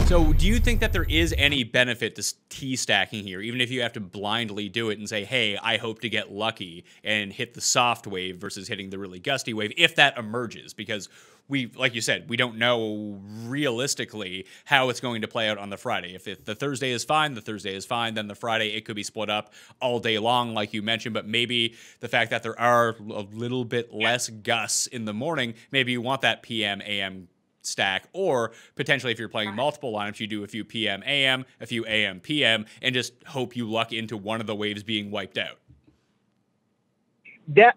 So do you think that there is any benefit to tee stacking here, even if you have to blindly do it and say, hey, I hope to get lucky and hit the soft wave versus hitting the really gusty wave, if that emerges? Because we, like you said, we don't know realistically how it's going to play out on the Friday. If the Thursday is fine, the Thursday is fine. Then the Friday, it could be split up all day long, like you mentioned. But maybe the fact that there are a little bit less gusts in the morning, maybe you want that PM, AM stack, or potentially if you're playing multiple lineups, you do a few PM, AM, a few AM, PM, and just hope you luck into one of the waves being wiped out.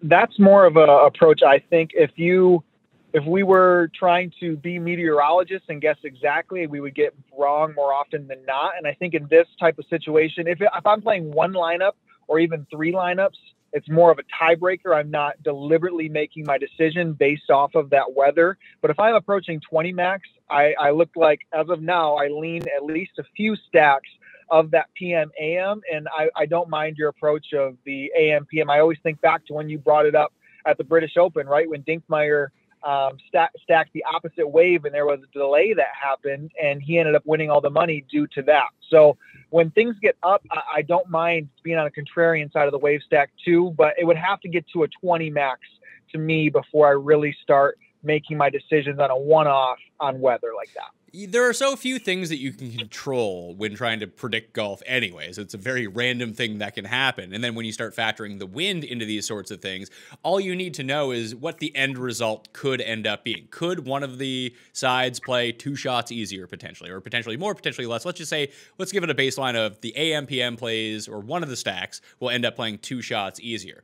That's more of a approach, I think. If we were trying to be meteorologists and guess exactly, we would get wrong more often than not. And I think in this type of situation, if I'm playing one lineup or even three lineups, it's more of a tiebreaker. I'm not deliberately making my decision based off of that weather. But if I'm approaching 20 max, I look like, as of now, I lean at least a few stacks of that PM AM. And I don't mind your approach of the AM PM. I always think back to when you brought it up at the British Open, right? When Dinkmeyer stacked the opposite wave, and there was a delay that happened, and he ended up winning all the money due to that. So when things get up, I don't mind being on a contrarian side of the wave stack too, but it would have to get to a 20 max to me before I really start making my decisions on a one-off on weather like that. There are so few things that you can control when trying to predict golf anyways. It's a very random thing that can happen. And then when you start factoring the wind into these sorts of things, all you need to know is what the end result could end up being. Could one of the sides play 2 shots easier potentially, or potentially more, potentially less? Let's just say, let's give it a baseline of the AM PM plays, or one of the stacks will end up playing 2 shots easier.